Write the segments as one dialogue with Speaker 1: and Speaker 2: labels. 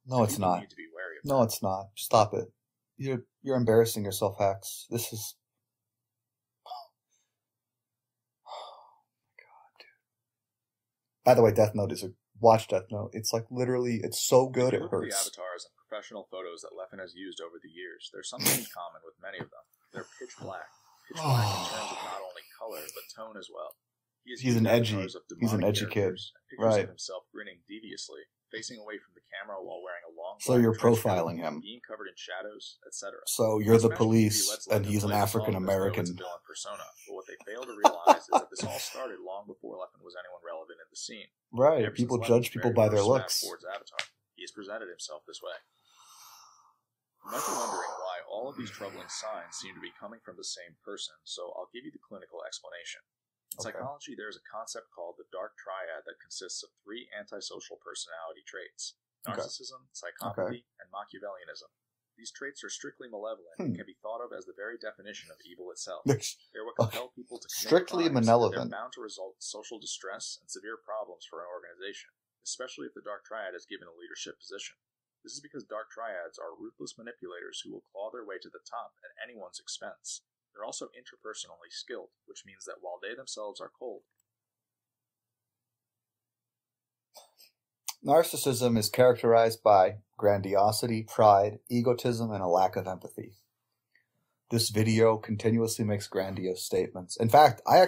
Speaker 1: No, it's not.
Speaker 2: Need to be wary of
Speaker 1: no, it's not. Stop it. You're embarrassing yourself, Hax. This is... God, dude. By the way, Death Note is watch Death Note. It's like literally, it's so good it hurts.
Speaker 2: The avatars and professional photos that Leffen has used over the years, there's something in common with many of them. They're pitch black. Pitch black in terms of not only color, but tone as well.
Speaker 1: He's an edgy kid.
Speaker 2: Right. Of himself grinning deviously, facing away from the camera while wearing a long
Speaker 1: so you're profiling him.
Speaker 2: Being covered in shadows, etc.
Speaker 1: So you're the police, and he's an African American.
Speaker 2: Persona. But what they fail to realize is that this all started long before Leffen was anyone relevant in the scene.
Speaker 1: Right. People judge people by their looks.
Speaker 2: Avatar, he has presented himself this way. You might be wondering why all of these troubling signs seem to be coming from the same person, so I'll give you the clinical explanation. In psychology, there is a concept called the Dark Triad that consists of 3 antisocial personality traits: narcissism, psychopathy, and Machiavellianism. These traits are strictly malevolent and can be thought of as the very definition of evil itself. They're what compel people to commit
Speaker 1: strictly
Speaker 2: crimes,
Speaker 1: malevolent.
Speaker 2: They're bound to result in social distress and severe problems for an organization, especially if the Dark Triad is given a leadership position. This is because Dark Triads are ruthless manipulators who will claw their way to the top at anyone's expense. They're also interpersonally skilled, which means that while they themselves are cold...
Speaker 1: Narcissism is characterized by grandiosity, pride, egotism, and a lack of empathy. This video continuously makes grandiose statements. In fact, I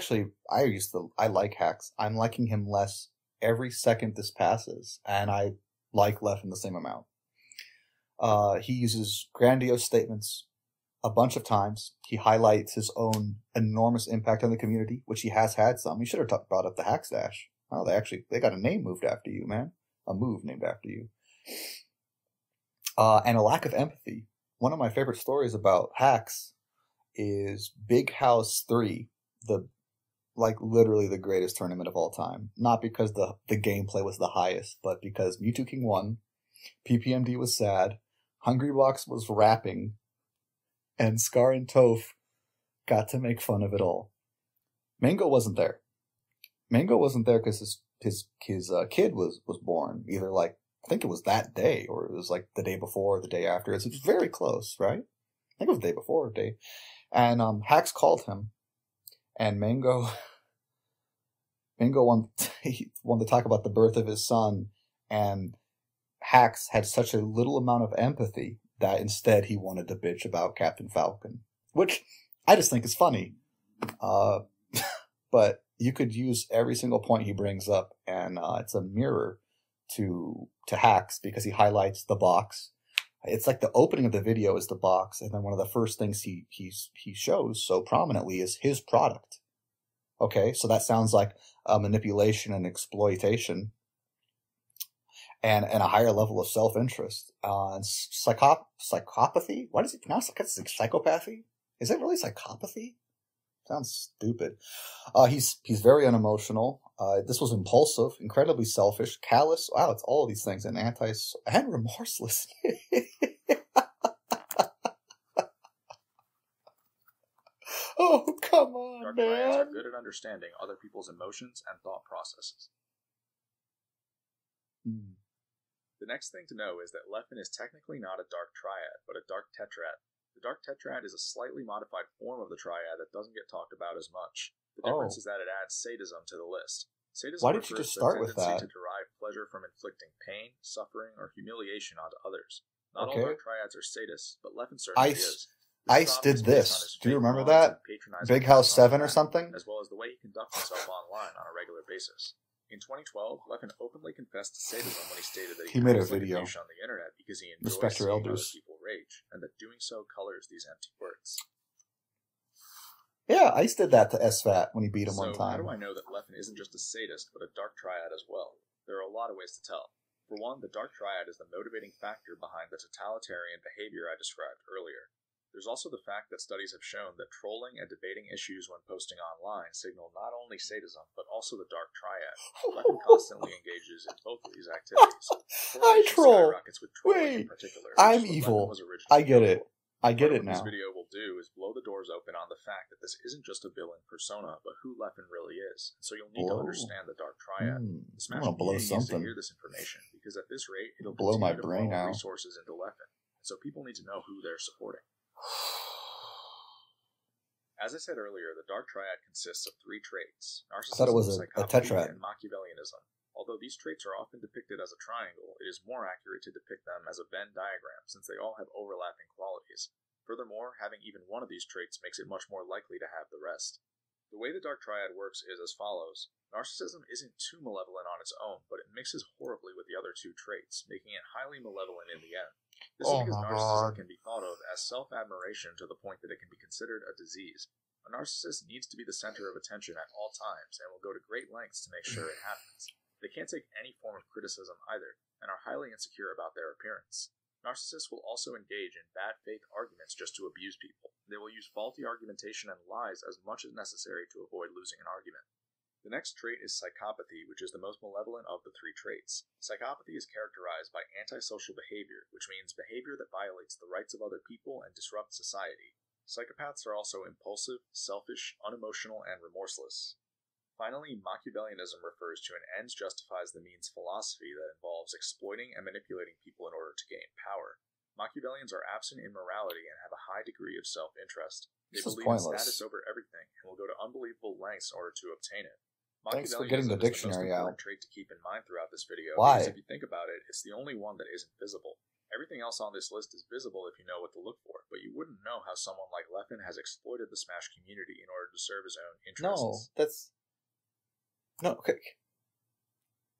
Speaker 1: like Hax. I'm liking him less every second this passes, and I like Leffen the same amount. He uses grandiose statements a bunch of times. He highlights his own enormous impact on the community, which he has had some. He should have brought up the Hax Dash. Oh, they got a name moved after you, man. A move named after you. And a lack of empathy. One of my favorite stories about Hax is Big House 3, literally the greatest tournament of all time. Not because the gameplay was the highest, but because Mewtwo King won, PPMD was sad, Hungrybox was rapping, and Scar and Toph got to make fun of it all. Mango wasn't there. Mango wasn't there because his kid was born. Either I think it was that day, or it was the day before or the day after. It was very close, right? I think it was the day before or day. And Hax called him, and Mango wanted to talk about the birth of his son, and Hax had such a little amount of empathy that instead he wanted to bitch about Captain Falcon, which I just think is funny. But you could use every single point he brings up, and it's a mirror to Hax, because he highlights the box. It's like the opening of the video is the box, and then one of the first things he shows so prominently is his product. Okay, so that sounds like manipulation and exploitation, and a higher level of self-interest. Psychopathy? Why does he pronounce it? It's like psychopathy? Is it really psychopathy? Sounds stupid. He's very unemotional. This was impulsive, incredibly selfish, callous. Wow, it's all of these things, and remorseless. Oh, come on,
Speaker 2: Dark
Speaker 1: man.
Speaker 2: Triads are good at understanding other people's emotions and thought processes. The next thing to know is that Leffen is technically not a Dark Triad, but a Dark Tetrad. The Dark Tetrad is a slightly modified form of the Triad that doesn't get talked about as much. The difference is that it adds sadism to the list. Sadism
Speaker 1: Why did you just start with that?
Speaker 2: To derive pleasure from inflicting pain, suffering, or humiliation onto others. Not all Dark Triads are sadists, but Leffen certainly is. Ice
Speaker 1: did this. Do you remember that? Big House 7 or something?
Speaker 2: As well as the way he conducts himself online on a regular basis. In 2012, Leffen openly confessed to sadism when he stated that he
Speaker 1: made a video
Speaker 2: on the internet because he enjoys seeing other people rage, and that doing so colors these empty words.
Speaker 1: Yeah, Ice did that to SFAT when he beat him one time.
Speaker 2: How do I know that Leffen isn't just a sadist, but a Dark Triad as well? There are a lot of ways to tell. For one, the Dark Triad is the motivating factor behind the totalitarian behavior I described earlier. There's also the fact that studies have shown that trolling and debating issues when posting online signal not only sadism, but also the Dark Triad. Leffen constantly engages in both of these activities.
Speaker 1: I troll.
Speaker 2: With trolling in particular,
Speaker 1: I'm evil. I get it. I get
Speaker 2: Part
Speaker 1: it
Speaker 2: of what
Speaker 1: now.
Speaker 2: this video will do is blow the doors open on the fact that this isn't just a villain persona, but who Leffen really is. And so you'll need to understand the Dark Triad. The Smash
Speaker 1: I'm gonna blow
Speaker 2: community needs to
Speaker 1: something.
Speaker 2: hear this information, because at this rate, it'll
Speaker 1: Blow my
Speaker 2: continue to
Speaker 1: brain
Speaker 2: funnel
Speaker 1: out.
Speaker 2: resources into Leffen. And so people need to know who they're supporting. As I said earlier, the Dark Triad consists of 3 traits:
Speaker 1: I thought it
Speaker 2: narcissism,
Speaker 1: was a
Speaker 2: psychopathy,
Speaker 1: tetrad.
Speaker 2: and Machiavellianism. Although these traits are often depicted as a triangle, it is more accurate to depict them as a Venn diagram, since they all have overlapping qualities. Furthermore, having even one of these traits makes it much more likely to have the rest. The way the Dark Triad works is as follows. Narcissism isn't too malevolent on its own, but it mixes horribly with the other 2 traits, making it highly malevolent in the end. This is because narcissism can be thought of as self-admiration to the point that it can be considered a disease. A narcissist needs to be the center of attention at all times, and will go to great lengths to make sure it happens. They can't take any form of criticism either, and are highly insecure about their appearance. Narcissists will also engage in bad faith arguments just to abuse people. They will use faulty argumentation and lies as much as necessary to avoid losing an argument. The next trait is psychopathy, which is the most malevolent of the 3 traits. Psychopathy is characterized by antisocial behavior, which means behavior that violates the rights of other people and disrupts society. Psychopaths are also impulsive, selfish, unemotional, and remorseless. Finally, Machiavellianism refers to an ends justifies the means philosophy that involves exploiting and manipulating people in order to gain power. Machiavellians are absent in morality and have a high degree of self-interest. They believe in status over everything and will go to unbelievable lengths in order to obtain it.
Speaker 1: Thanks for getting the dictionary out.
Speaker 2: Is the most important trait to keep in mind throughout this video.
Speaker 1: Why?
Speaker 2: Because if you think about it, it's the only one that isn't visible. Everything else on this list is visible if you know what to look for, but you wouldn't know how someone like Leffen has exploited the Smash community in order to serve his own interests.
Speaker 1: No, okay.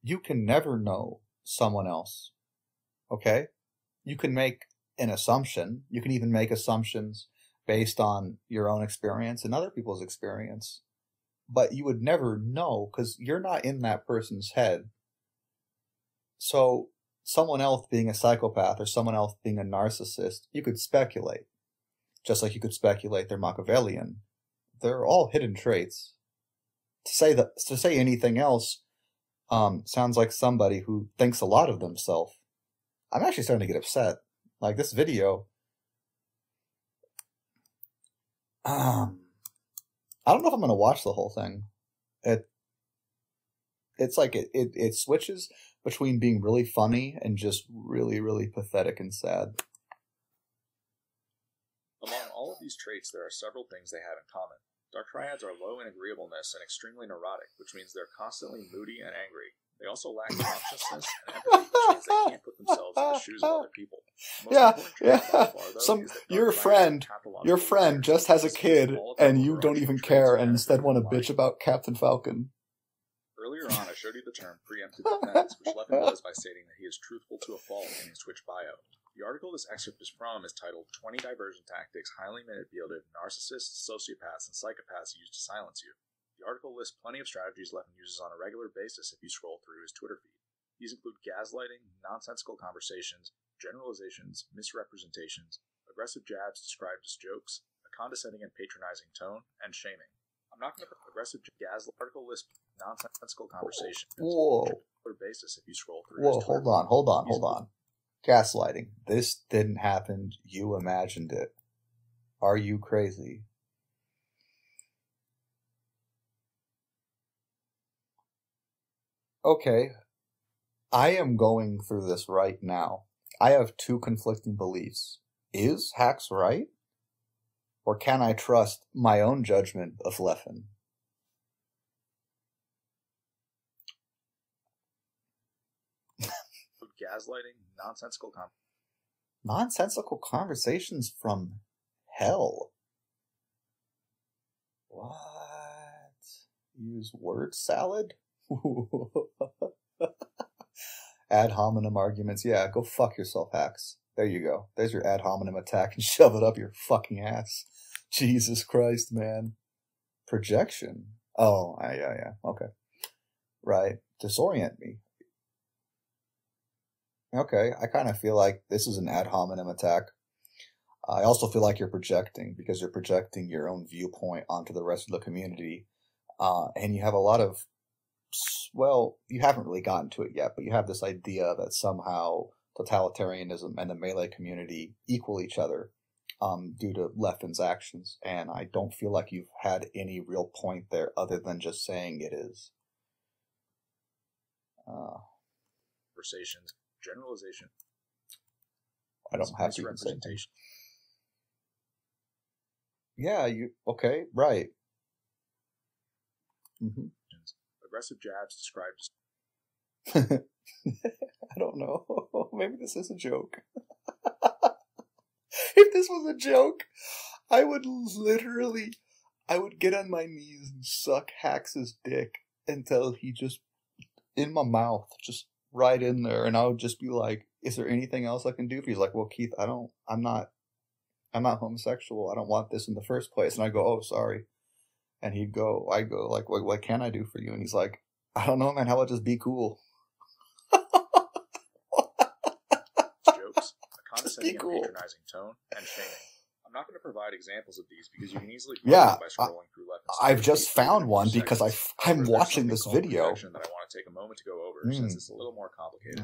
Speaker 1: You can never know someone else. Okay? You can make an assumption. You can even make assumptions based on your own experience and other people's experience. But you would never know because you're not in that person's head. So someone else being a psychopath or someone else being a narcissist, you could speculate. Just like you could speculate they're Machiavellian. They're all hidden traits. To say anything else sounds like somebody who thinks a lot of themselves. I'm actually starting to get upset. Like this video. I don't know if I'm going to watch the whole thing. It's like it switches between being really funny and just really, really pathetic and sad.
Speaker 2: Among all of these traits, there are several things they have in common. Dark Triads are low in agreeableness and extremely neurotic, which means they're constantly moody and angry. They also lack consciousness and empathy, which means they can't put themselves in the shoes of other people.
Speaker 1: Your friend just has a kid, and you don't even care, and instead want to bitch about Captain Falcon.
Speaker 2: Earlier on, I showed you the term preemptive defense, which Leffen does by stating that he is truthful to a fault in his Twitch bio. The article this excerpt is from is titled 20 Diversion Tactics Highly Manipulative Narcissists, Sociopaths, and Psychopaths Use to Silence You. The article lists plenty of strategies Leffen uses on a regular basis if you scroll through his Twitter feed. These include gaslighting, nonsensical conversations, generalizations, misrepresentations, aggressive jabs described as jokes, a condescending and patronizing tone, and shaming. I'm not going to put aggressive gaslight article list nonsensical conversations on a regular basis if you scroll through his Twitter feed.
Speaker 1: Hold on. Gaslighting. This didn't happen. You imagined it. Are you crazy? Okay. I am going through this right now. I have 2 conflicting beliefs. Is Hax right? Or can I trust my own judgment of Leffen?
Speaker 2: Gaslighting,
Speaker 1: nonsensical conversations from hell. What? Use word salad? Ad hominem arguments. Yeah, go fuck yourself, Hax. There you go. There's your ad hominem attack and shove it up your fucking ass. Jesus Christ, man. Projection. Oh, yeah. Okay. Right. Disorient me. Okay, I kind of feel like this is an ad hominem attack. I also feel like you're projecting, because you're projecting your own viewpoint onto the rest of the community. And you have a lot of, well, you haven't really gotten to it yet, but you have this idea that somehow totalitarianism and the melee community equal each other. due to Leffen's actions, and I don't feel like you've had any real point there other than just saying it is.
Speaker 2: Conversations, generalization.
Speaker 1: I don't have to even say anything.
Speaker 2: Misrepresentation.
Speaker 1: Yeah, you okay? Right. Mm-hmm.
Speaker 2: Aggressive jabs described.
Speaker 1: I don't know. Maybe this is a joke. If this was a joke, I would get on my knees and suck Hax's dick until he just, in my mouth, just right in there, and I would just be like, is there anything else I can do? He's like, well, Keith, I'm not homosexual. I don't want this in the first place. And I go, oh, sorry. And I go, like, what can I do for you? And he's like, I don't know, man. How about just be cool?
Speaker 2: Jokes, a condescending and patronizing tone, and shaming. I'm not going to provide examples of these because you can easily find them by scrolling through Leffen's.
Speaker 1: I've just found one because I'm watching this video.
Speaker 2: Projection that I want to take a moment to go over since it's a little more complicated.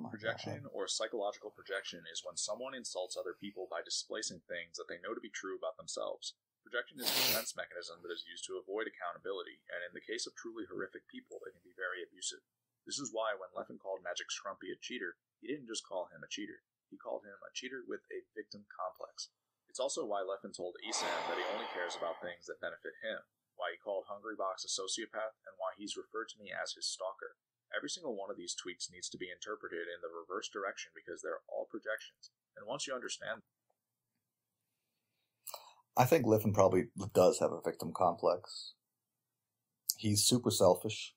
Speaker 2: Projection or psychological projection is when someone insults other people by displacing things that they know to be true about themselves. Projection is a defense mechanism that is used to avoid accountability, and in the case of truly horrific people, it can be very abusive. This is why when Leffen called Magic Scrumpy a cheater, he didn't just call him a cheater. He called him a cheater with a victim complex. It's also why Leffen told Esam that he only cares about things that benefit him, why he called Hungrybox a sociopath, and why he's referred to me as his stalker. Every single one of these tweets needs to be interpreted in the reverse direction because they're all projections, and once you understand...
Speaker 1: I think Leffen probably does have a victim complex. He's super selfish.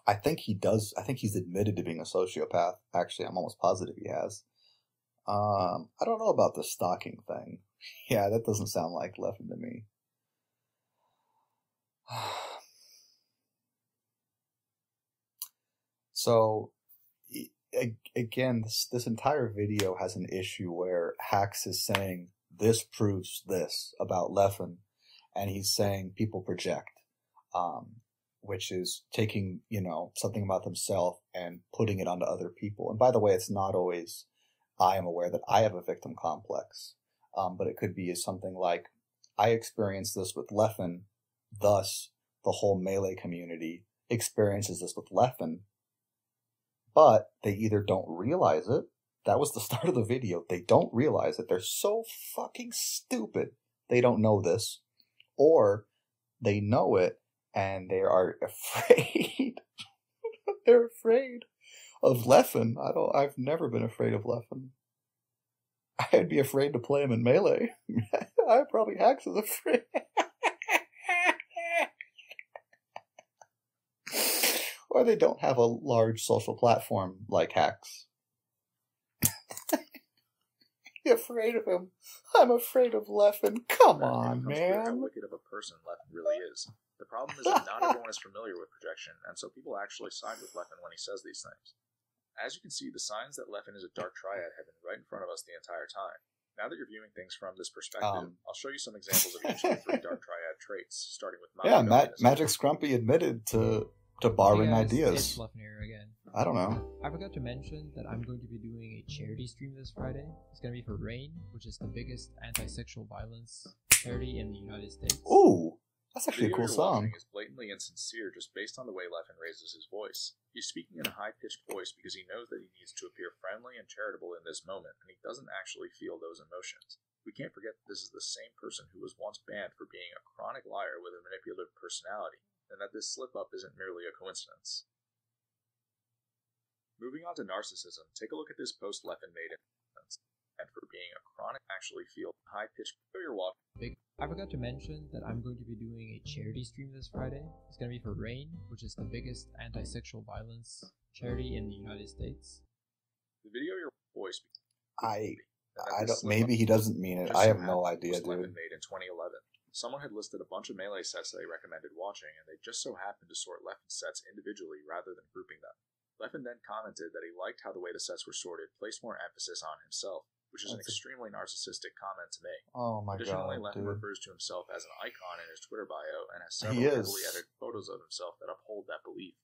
Speaker 1: I think he does. I think he's admitted to being a sociopath. Actually, I'm almost positive he has. I don't know about the stalking thing. Yeah, that doesn't sound like Leffen to me. So, again, this entire video has an issue where Hax is saying this proves this about Leffen, and he's saying people project, which is taking, something about themselves and putting it onto other people. And by the way, it's not always... I am aware that I have a victim complex, but it could be something like, I experienced this with Leffen, thus the whole melee community experiences this with Leffen, but they either don't realize it. That was the start of the video. They don't realize it. They're so fucking stupid. They don't know this, or they know it and they are afraid. They're afraid of Leffen. I've never been afraid of Leffen. I'd be afraid to play him in Melee. I probably Hax is afraid. Or they don't have a large social platform like Hax. You're afraid of him. I'm afraid of Leffen. Come on, man.
Speaker 2: How wicked of a person Leffen really is. The problem is that not everyone is familiar with projection, and so people actually side with Leffen when he says these things. As you can see, the signs that Leffen is a Dark Triad have been right in front of us the entire time. Now that you're viewing things from this perspective, I'll show you some examples of each of the 3 Dark Triad traits, starting with
Speaker 1: Magic Scrumpy admitted to borrowing ideas.
Speaker 3: It's Leffen here again.
Speaker 1: I don't know.
Speaker 3: I forgot to mention that I'm going to be doing a charity stream this Friday. It's going to be for RAIN, which is the biggest anti-sexual violence charity in the United States.
Speaker 1: Ooh! That's actually a cool song.
Speaker 2: Is blatantly insincere just based on the way Leffen raises his voice. He's speaking in a high-pitched voice because he knows that he needs to appear friendly and charitable in this moment, and he doesn't actually feel those emotions. We can't forget that this is the same person who was once banned for being a chronic liar with a manipulative personality, and that this slip-up isn't merely a coincidence. Moving on to narcissism, take a look at this post Leffen made in and for being a chronic actually feel high-pitched your walk.
Speaker 3: I forgot to mention that I'm going to be doing a charity stream this Friday. It's going to be for RAIN, which is the biggest anti-sexual violence charity in the United States.
Speaker 2: The video your voice.
Speaker 1: I don't. Maybe he doesn't mean it. I have no idea, dude.
Speaker 2: Leffen made in 2011. Someone had listed a bunch of Melee sets that they recommended watching, and they just so happened to sort Leffen's sets individually rather than grouping them. Leffen then commented that he liked how the way the sets were sorted placed more emphasis on himself, which is an extremely narcissistic comment to make.
Speaker 1: Oh my
Speaker 2: Additionally,
Speaker 1: god,
Speaker 2: Leffen
Speaker 1: dude.
Speaker 2: refers to himself as an icon in his Twitter bio and has several heavily edited photos of himself that uphold that belief.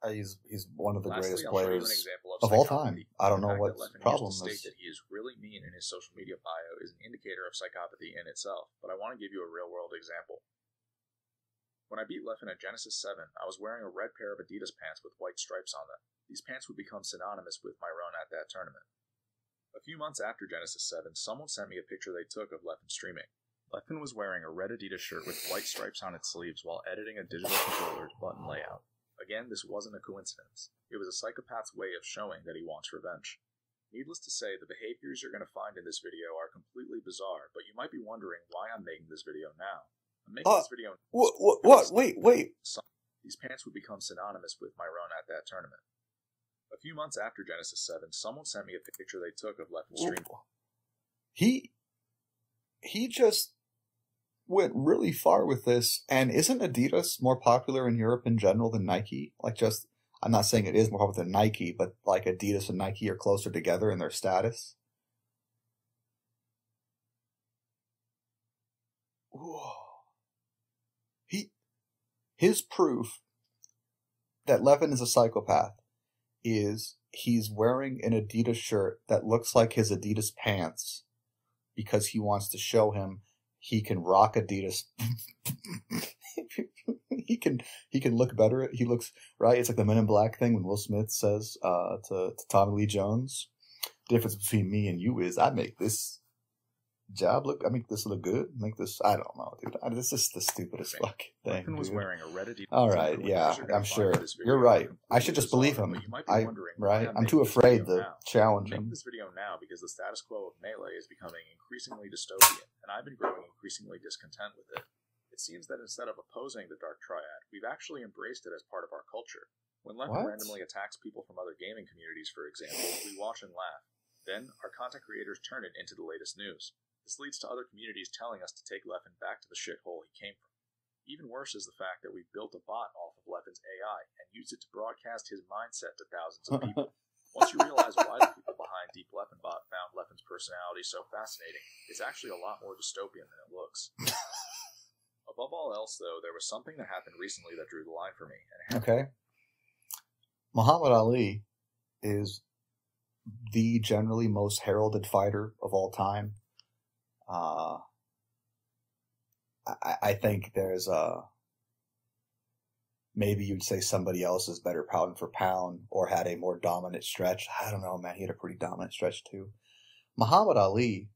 Speaker 1: He's one of the
Speaker 2: Lastly,
Speaker 1: greatest
Speaker 2: I'll show you
Speaker 1: players
Speaker 2: an example
Speaker 1: of all
Speaker 2: Psychopathy.
Speaker 1: time. I don't know
Speaker 2: The fact
Speaker 1: what
Speaker 2: that Leffen
Speaker 1: problem
Speaker 2: used to
Speaker 1: is.
Speaker 2: state that he is really mean in his his social media bio is an indicator of psychopathy in itself, but I want to give you a real-world example. When I beat Leffen at Genesis 7, I was wearing a red pair of Adidas pants with white stripes on them. These pants would become synonymous with my run at that tournament. A few months after Genesis 7, someone sent me a picture they took of Leffen streaming. Leffen was wearing a red Adidas shirt with white stripes on its sleeves while editing a digital controller's button layout. Again, this wasn't a coincidence. It was a psychopath's way of showing that he wants revenge. Needless to say, the behaviors you're going to find in this video are completely bizarre, but you might be wondering why I'm making this video now. I'm making this video...
Speaker 1: What? Wait.
Speaker 2: These pants would become synonymous with my run at that tournament. A few months after Genesis 7, someone sent me a picture they took of Leffen streaming.
Speaker 1: He just went really far with this, and isn't Adidas more popular in Europe in general than Nike? I'm not saying it is more popular than Nike, but like Adidas and Nike are closer together in their status. Whoa. His proof that Leffen is a psychopath is he's wearing an Adidas shirt that looks like his Adidas pants because he wants to show him he can rock Adidas. he can look better. He looks right. It's like the Men in Black thing when Will Smith says to Tommy Lee Jones, "The difference between me and you is I make this look good. I don't know, dude. This is the stupidest fucking thing.
Speaker 2: Leffen was wearing a red Adidas.
Speaker 1: All right, yeah, I'm sure. You're right. I should just believe him. I'm too afraid to challenge him.
Speaker 2: I'm making this video now because the status quo of Melee is becoming increasingly dystopian, and I've been growing increasingly discontent with it. It seems that instead of opposing the Dark Triad, we've actually embraced it as part of our culture. When Leffen randomly attacks people from other gaming communities, for example, we watch and laugh. Then, our content creators turn it into the latest news. This leads to other communities telling us to take Leffen back to the shithole he came from. Even worse is the fact that we built a bot off of Leffen's AI and used it to broadcast his mindset to thousands of people. Once you realize why the people behind Deep Leffen Bot found Leffen's personality so fascinating, it's actually a lot more dystopian than it looks. Above all else, though, there was something that happened recently that drew the line for me.
Speaker 1: Okay. Muhammad Ali is the generally most heralded fighter of all time. I think there's maybe you'd say somebody else is better pound for pound or had a more dominant stretch. I don't know, man. He had a pretty dominant stretch too. Muhammad Ali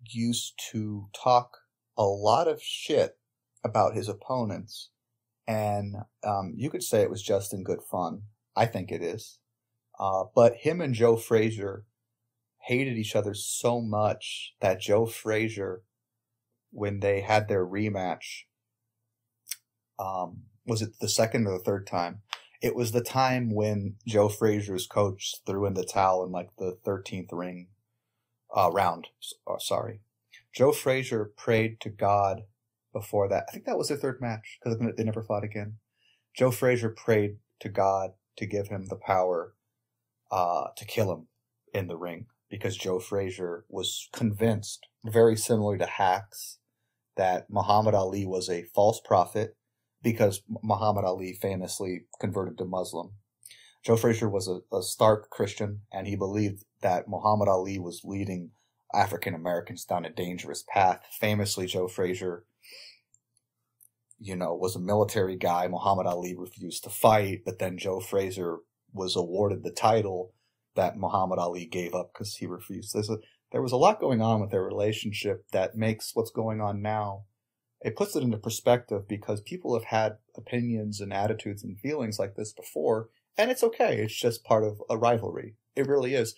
Speaker 1: used to talk a lot of shit about his opponents, and you could say it was just in good fun. I think it is. But him and Joe Frazier hated each other so much that Joe Frazier, when they had their rematch, was it the second or the third time? It was the time when Joe Frazier's coach threw in the towel in like the 13th round. Sorry. Joe Frazier prayed to God before that. I think that was their third match because they never fought again. Joe Frazier prayed to God to give him the power to kill him in the ring, because Joe Frazier was convinced, very similar to Hax, that Muhammad Ali was a false prophet because Muhammad Ali famously converted to Muslim. Joe Frazier was a stark Christian, and he believed that Muhammad Ali was leading African Americans down a dangerous path. Famously, Joe Frazier, was a military guy. Muhammad Ali refused to fight, but then Joe Frazier was awarded the title that Muhammad Ali gave up because he refused. There was a lot going on with their relationship that makes what's going on now, it puts it into perspective, because people have had opinions and attitudes and feelings like this before, and it's okay. It's just part of a rivalry. It really is.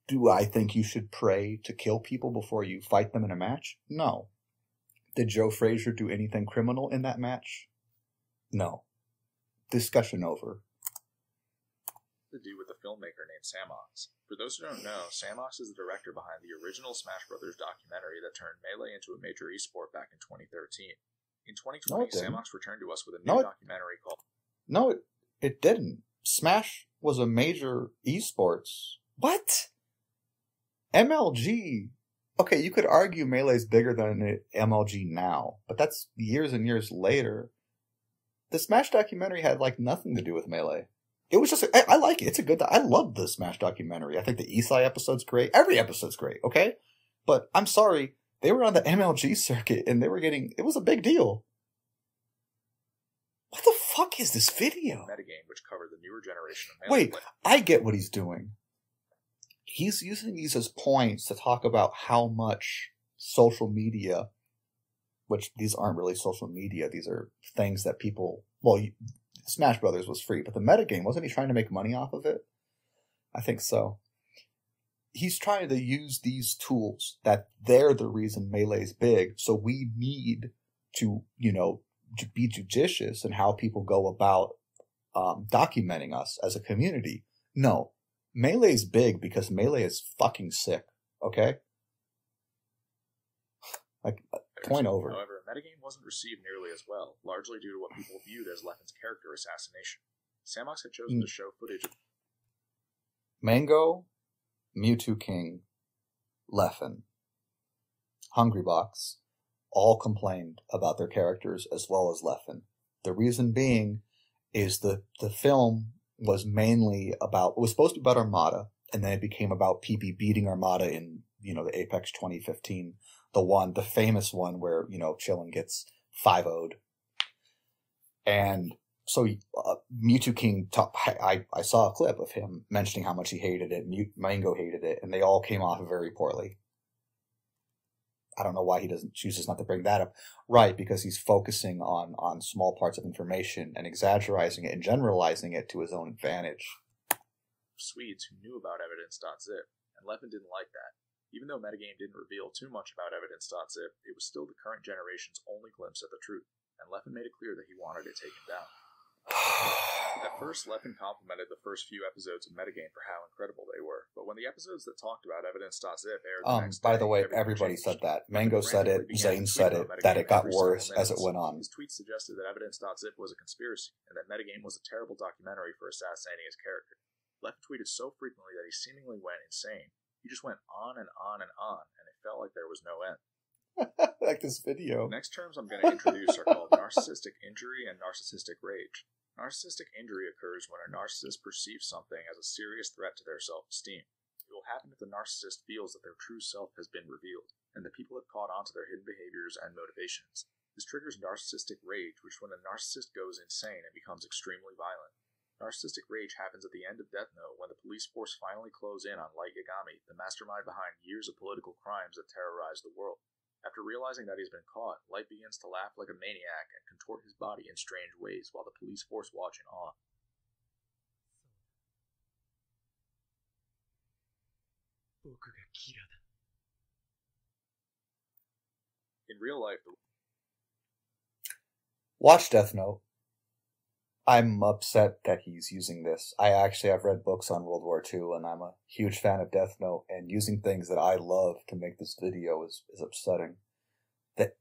Speaker 1: Do I think you should pray to kill people before you fight them in a match? No. Did Joe Frazier do anything criminal in that match? No. Discussion over.
Speaker 2: To do with a filmmaker named Samox. For those who don't know, Samox is the director behind the original Smash Brothers documentary that turned Melee into a major esport back in 2013. In 2020, Samox returned to us with a new documentary called...
Speaker 1: No, it didn't. Smash was a major esports. What? MLG. Okay, you could argue Melee's bigger than MLG now, but that's years and years later. The Smash documentary had nothing to do with Melee. It was just, I like it. It's a good, I love the Smash documentary. I think the Isai episode's great. Every episode's great, okay? But I'm sorry, they were on the MLG circuit and they were getting, it was a big deal. What the fuck is this video?
Speaker 2: Metagame, which covered the newer generation of
Speaker 1: Wait, I get what he's doing. He's using these as points to talk about how much social media, which these aren't really social media, these are things that people, well, Smash Brothers was free, but the metagame, wasn't he trying to make money off of it? I think so. He's trying to use these tools that they're the reason Melee's big, so we need to, be judicious in how people go about documenting us as a community. No, Melee's big because Melee is fucking sick, okay? Like, point over.
Speaker 2: However, metagame wasn't received nearly as well, largely due to what people viewed as Leffen's character assassination. Samox had chosen to show footage of
Speaker 1: Mango, Mewtwo King, Leffen, Hungrybox all complained about their characters as well as Leffen. The reason being is the film was mainly about, it was supposed to be about Armada, and then it became about PP beating Armada in, the Apex 2015, the famous one where, Chillin gets 5-0'd. And so Mewtwo King, I saw a clip of him mentioning how much he hated it, Mango hated it, and they all came off very poorly. I don't know why he chooses not to bring that up. Right, because he's focusing on small parts of information and exaggerating it and generalizing it to his own advantage.
Speaker 2: Swedes who knew about Evidence.zip, and Leffen didn't like that. Even though metagame didn't reveal too much about Evidence.zip, it was still the current generation's only glimpse at the truth, and Leffen made it clear that he wanted it taken down. At first, Leffen complimented the first few episodes of metagame for how incredible they were, but when the episodes that talked about Evidence.zip aired the next day,
Speaker 1: by the way, everybody said that. Mango said it, Zane said it, that it got worse as it went on.
Speaker 2: His tweets suggested that Evidence.zip was a conspiracy, and that metagame was a terrible documentary for assassinating his character. Leffen tweeted so frequently that he seemingly went insane. He just went on and on and on, and it felt like there was no end.
Speaker 1: Like this video.
Speaker 2: The next terms I'm going to introduce are called narcissistic injury and narcissistic rage. Narcissistic injury occurs when a narcissist perceives something as a serious threat to their self-esteem. It will happen if the narcissist feels that their true self has been revealed, and that people have caught on to their hidden behaviors and motivations. This triggers narcissistic rage, which when a narcissist goes insane and becomes extremely violent. Narcissistic rage happens at the end of Death Note when the police force finally close in on Light Yagami, the mastermind behind years of political crimes that terrorize the world. After realizing that he's been caught, Light begins to laugh like a maniac and contort his body in strange ways while the police force watch in awe. In real life,
Speaker 1: Watch Death Note. I'm upset that he's using this. I've read books on World War II, and I'm a huge fan of Death Note, and using things that I love to make this video is upsetting. That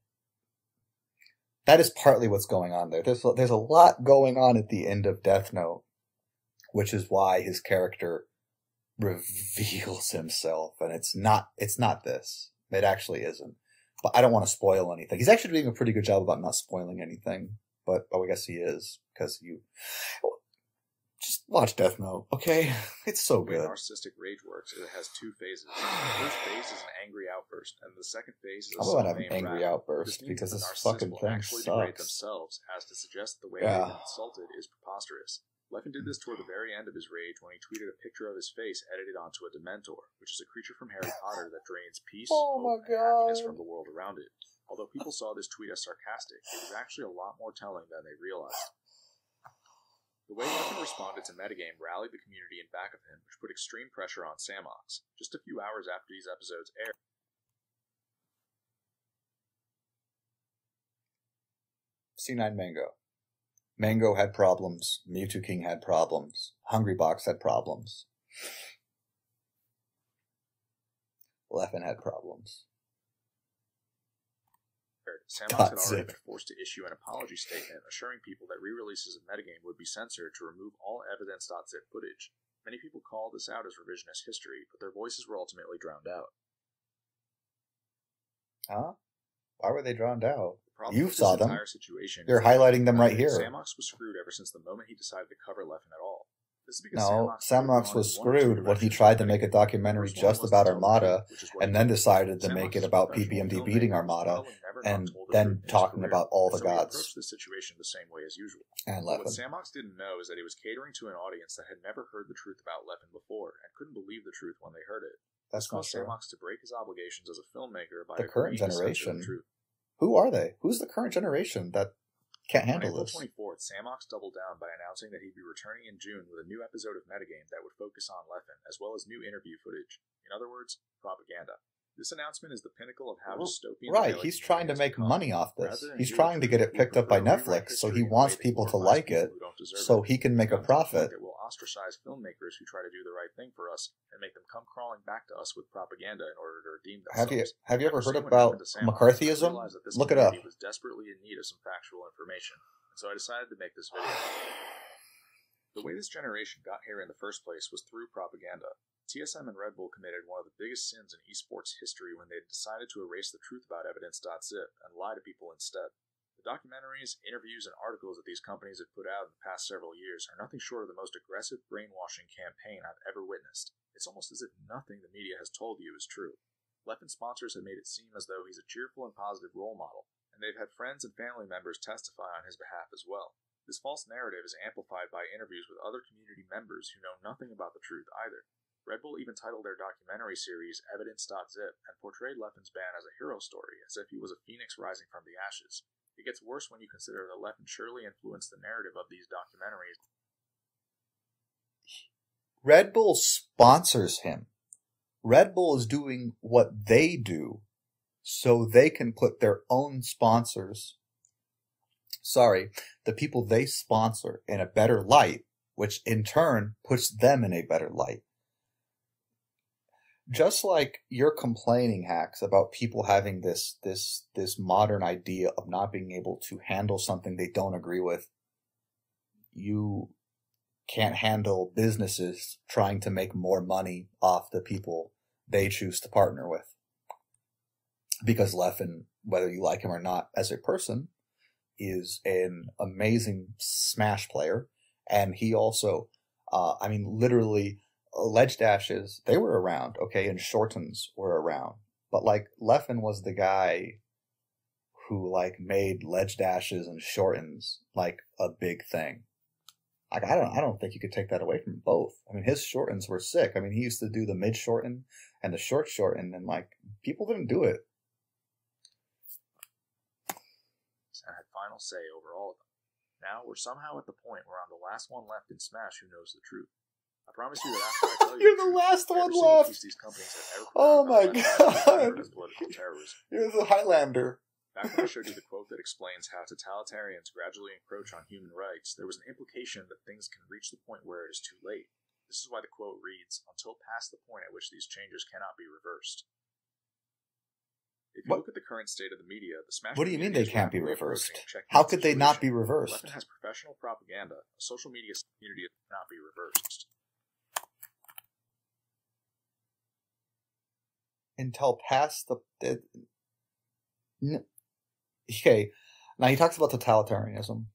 Speaker 1: is partly what's going on there. There's a lot going on at the end of Death Note, which is why his character reveals himself, and it's not this. It actually isn't. But I don't want to spoil anything. He's actually doing a pretty good job about not spoiling anything. But I guess he is, because just watch Death Note, okay? It's so good.
Speaker 2: The way narcissistic rage works is it has two phases. The first phase is an angry outburst, and the second phase is a
Speaker 1: self-named angry outburst, because this fucking thing
Speaker 2: actually degrade themselves, as to suggest that the way they've been insulted is preposterous. Leffen did this toward the very end of his rage when he tweeted a picture of his face edited onto a Dementor, which is a creature from Harry Potter that drains peace, hope, and happiness from the world around it. Although people saw this tweet as sarcastic, it was actually a lot more telling than they realized. The way Leffen responded to metagame rallied the community in back of him, which put extreme pressure on Samox. Just a few hours after these episodes aired,
Speaker 1: C9 Mango. Mango had problems. Mewtwo King had problems. Hungrybox had problems. Leffen had problems.
Speaker 2: Samox had already been forced to issue an apology statement assuring people that re-releases of metagame would be censored to remove all Evidence.zip footage. Many people called this out as revisionist history, but their voices were ultimately drowned out.
Speaker 1: Huh? Why were they drowned out? You saw them.
Speaker 2: Situation
Speaker 1: They're highlighting them right here.
Speaker 2: Samox was screwed ever since the moment he decided to cover Leffen at all. This is because
Speaker 1: No,
Speaker 2: Sammox
Speaker 1: Sammox was screwed when he tried to make a documentary just about Armada and then decided to make it about PPMD beating Armada and then talking about all the gods.
Speaker 2: He approached the situation the same way as usual.
Speaker 1: And
Speaker 2: What
Speaker 1: Leffen.
Speaker 2: Sammox didn't know is that he was catering to an audience that had never heard the truth about Leffen before and couldn't believe the truth when they heard it.
Speaker 1: That's
Speaker 2: This
Speaker 1: not
Speaker 2: caused
Speaker 1: true.
Speaker 2: Sammox to break his obligations as a filmmaker by
Speaker 1: The current
Speaker 2: agreeing to censor
Speaker 1: generation.
Speaker 2: the truth.
Speaker 1: Who are they? Who's the current generation that can't
Speaker 2: On
Speaker 1: handle
Speaker 2: April
Speaker 1: this?
Speaker 2: 24th, Sammox doubled down by announcing that he'd be returning in June with a new episode of Metagame that would focus on Leffen, as well as new interview footage. In other words, propaganda. This announcement is the pinnacle of how dystopian...
Speaker 1: Right, he's trying to make money off this. He's trying to get it picked up by Netflix, so he wants people to like it, so he can make a profit.
Speaker 2: It will ostracize filmmakers who try to do the right thing for us and make them come crawling back to us with propaganda in order to redeem themselves.
Speaker 1: Have you ever heard about McCarthyism? Look it up.
Speaker 2: He was desperately in need of some factual information, and so I decided to make this video. The way this generation got here in the first place was through propaganda. TSM and Red Bull committed one of the biggest sins in esports history when they decided to erase the truth about Evidence.zip and lie to people instead. The documentaries, interviews, and articles that these companies have put out in the past several years are nothing short of the most aggressive brainwashing campaign I've ever witnessed. It's almost as if nothing the media has told you is true. Leffen sponsors have made it seem as though he's a cheerful and positive role model, and they've had friends and family members testify on his behalf as well. This false narrative is amplified by interviews with other community members who know nothing about the truth either. Red Bull even titled their documentary series Evidence.zip and portrayed Leffen's ban as a hero story, as if he was a phoenix rising from the ashes. It gets worse when you consider that Leffen surely influenced the narrative of these documentaries.
Speaker 1: Red Bull sponsors him. Red Bull is doing what they do so they can put their own sponsors, the people they sponsor, in a better light, which in turn puts them in a better light. Just like you're complaining, Hax, about people having this modern idea of not being able to handle something they don't agree with, you can't handle businesses trying to make more money off the people they choose to partner with. Because Leffen, whether you like him or not as a person, is an amazing Smash player, and he also, literally, ledge dashes, they were around, okay, and shortens were around. But, Leffen was the guy who, made ledge dashes and shortens, a big thing. I don't think you could take that away from both. His shortens were sick. He used to do the mid shorten and the short shorten, and, people didn't do it.
Speaker 2: I had final say over all of them. Now, we're somehow at the point where I'm the last one left in Smash who knows the truth. I promise you that after I tell you
Speaker 1: You're the last one left.
Speaker 2: These companies have ever
Speaker 1: oh my god!
Speaker 2: Political terrorism.
Speaker 1: You're the Highlander.
Speaker 2: Back when I showed you the quote that explains how totalitarians gradually encroach on human rights, there was an implication that things can reach the point where it is too late. This is why the quote reads, "Until past the point at which these changes cannot be reversed." If you look at the current state of the media, the Smash.
Speaker 1: What do you mean they can't be reversed? How could they not be reversed?
Speaker 2: Leffen has professional propaganda. A social media community that cannot be reversed.
Speaker 1: Until past the okay, now he talks about totalitarianism.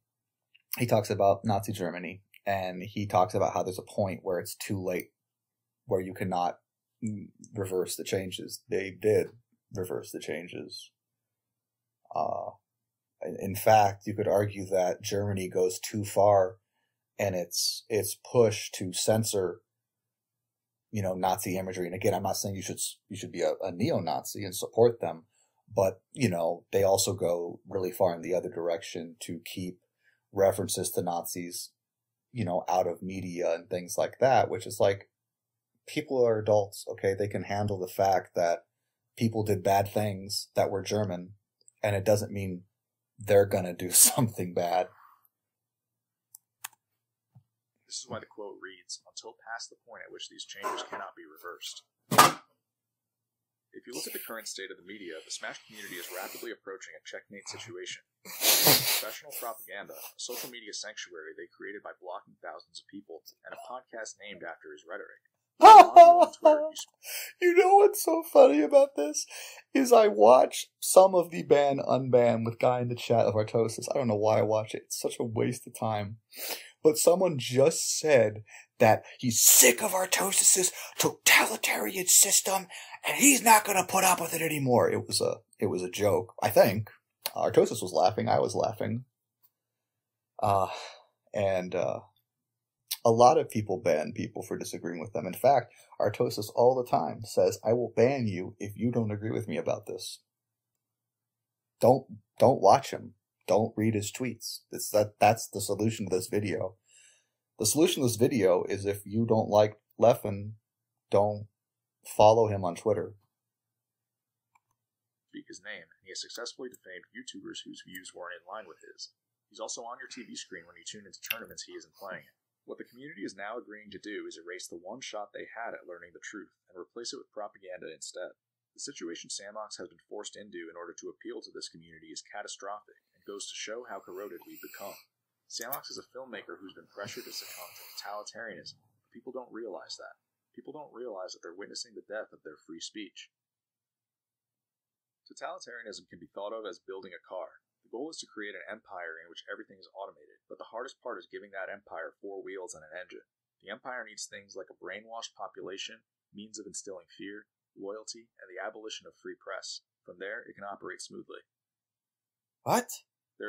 Speaker 1: He talks about Nazi Germany, and he talks about how there's a point where it's too late, where you cannot reverse the changes. They did reverse the changes. In fact, you could argue that Germany goes too far, and its push to censor, Nazi imagery. And again, I'm not saying you should be a neo-Nazi and support them, but they also go really far in the other direction to keep references to Nazis, out of media and things like that. Which is people are adults, okay? They can handle the fact that people did bad things that were German, and it doesn't mean they're gonna do something bad.
Speaker 2: This is why the quote reads, "Until past the point at which these changes cannot be reversed." If you look at the current state of the media, the Smash community is rapidly approaching a checkmate situation. Professional propaganda, a social media sanctuary they created by blocking thousands of people, and a podcast named after his rhetoric.
Speaker 1: You know what's so funny about this? Is I watch some of the ban unban with Guy in the chat of Artosis. I don't know why I watch it. It's such a waste of time. But someone just said that he's sick of Artosis's totalitarian system, and he's not going to put up with it anymore. It was a joke, I think. Artosis was laughing. I was laughing. And a lot of people ban people for disagreeing with them. In fact, Artosis all the time says, "I will ban you if you don't agree with me about this." Don't watch him. Don't read his tweets. That's the solution to this video. The solution to this video is, if you don't like Leffen, don't follow him on Twitter.
Speaker 2: Speak his name, and he has successfully defamed YouTubers whose views weren't in line with his. He's also on your TV screen when you tune into tournaments he isn't playing in. What the community is now agreeing to do is erase the one shot they had at learning the truth and replace it with propaganda instead. The situation Samox has been forced into in order to appeal to this community is catastrophic and goes to show how corroded we've become. Samox is a filmmaker who's been pressured to succumb to totalitarianism, but people don't realize that. People don't realize that they're witnessing the death of their free speech. Totalitarianism can be thought of as building a car. The goal is to create an empire in which everything is automated, but the hardest part is giving that empire 4 wheels and an engine. The empire needs things like a brainwashed population, means of instilling fear, loyalty, and the abolition of free press. From there, it can operate smoothly.
Speaker 1: What?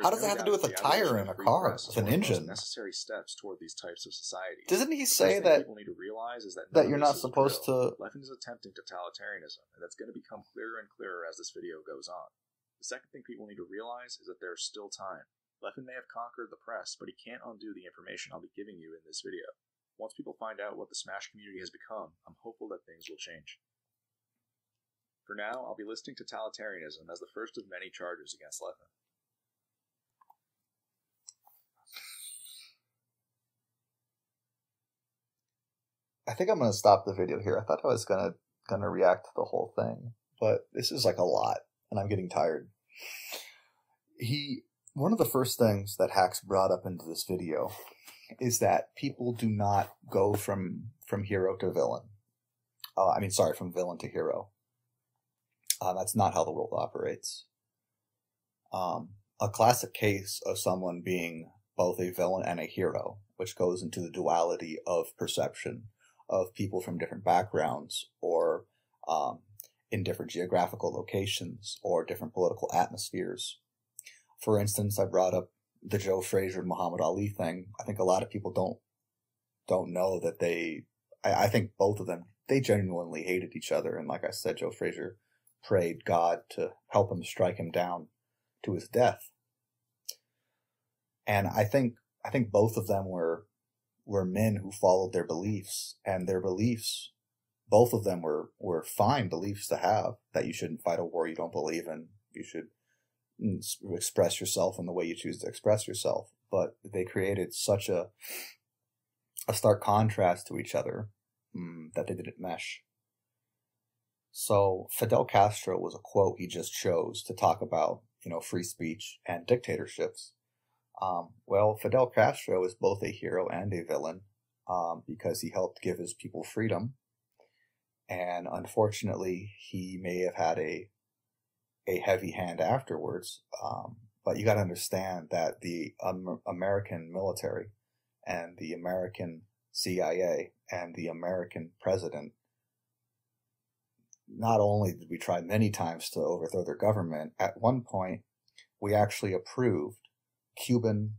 Speaker 1: How does that have to do with a tire in a car? It's an engine.
Speaker 2: Necessary steps toward these types of societies.
Speaker 1: Doesn't he say that
Speaker 2: people need to realize is
Speaker 1: that you're not supposed to?
Speaker 2: Leffen is attempting totalitarianism, and that's going to become clearer and clearer as this video goes on. The second thing people need to realize is that there's still time. Leffen may have conquered the press, but he can't undo the information I'll be giving you in this video. Once people find out what the Smash community has become, I'm hopeful that things will change. For now, I'll be listing totalitarianism as the first of many charges against Leffen.
Speaker 1: I think I'm going to stop the video here. I thought I was going to react to the whole thing, but this is like a lot, and I'm getting tired. One of the first things that Hax brought up into this video is that people do not go from hero to villain. From villain to hero. That's not how the world operates. A classic case of someone being both a villain and a hero, which goes into the duality of perception of people from different backgrounds, or in different geographical locations, or different political atmospheres. For instance, I brought up the Joe Frazier Muhammad Ali thing. I think a lot of people don't know that I think both of them, they genuinely hated each other. And like I said, Joe Frazier prayed God to help him strike him down to his death. And I think both of them were men who followed their beliefs, and their beliefs, both of them were fine beliefs to have, that you shouldn't fight a war you don't believe in. You should express yourself in the way you choose to express yourself. But they created such a stark contrast to each other that they didn't mesh. So Fidel Castro was a quote he just chose to talk about, free speech and dictatorships. Well, Fidel Castro is both a hero and a villain, because he helped give his people freedom. And unfortunately, he may have had a heavy hand afterwards. But you got to understand that the American military and the American CIA and the American president, not only did we try many times to overthrow their government, at one point we actually approved Cuban,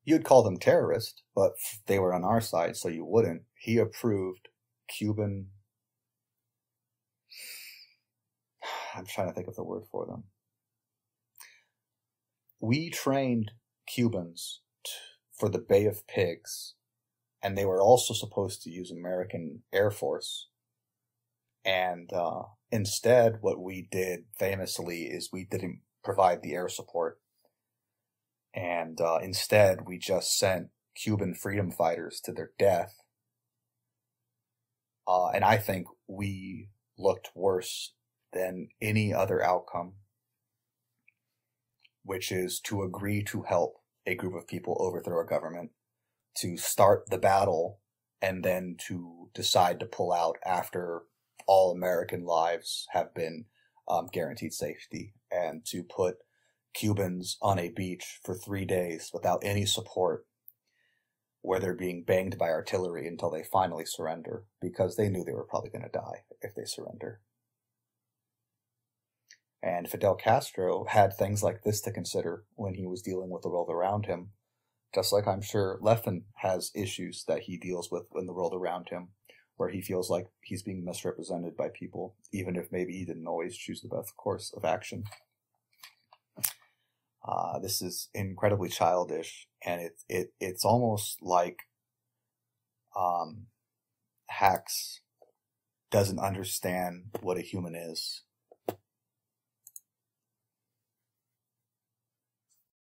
Speaker 1: you'd call them terrorists, but they were on our side, so you wouldn't. He approved Cuban, I'm trying to think of the word for them. We trained Cubans for the Bay of Pigs, and they were also supposed to use American Air Force. And instead, what we did famously is we didn't provide the air support. And instead, we just sent Cuban freedom fighters to their death. And I think we looked worse than any other outcome, which is to agree to help a group of people overthrow a government, to start the battle, and then to decide to pull out after all American lives have been guaranteed safety, and to put Cubans on a beach for 3 days without any support, where they're being banged by artillery until they finally surrender, because they knew they were probably going to die if they surrender. And Fidel Castro had things like this to consider when he was dealing with the world around him, just like I'm sure Leffen has issues that he deals with in the world around him, where he feels like he's being misrepresented by people, even if maybe he didn't always choose the best course of action. This is incredibly childish, and it's almost like Hax doesn't understand what a human is,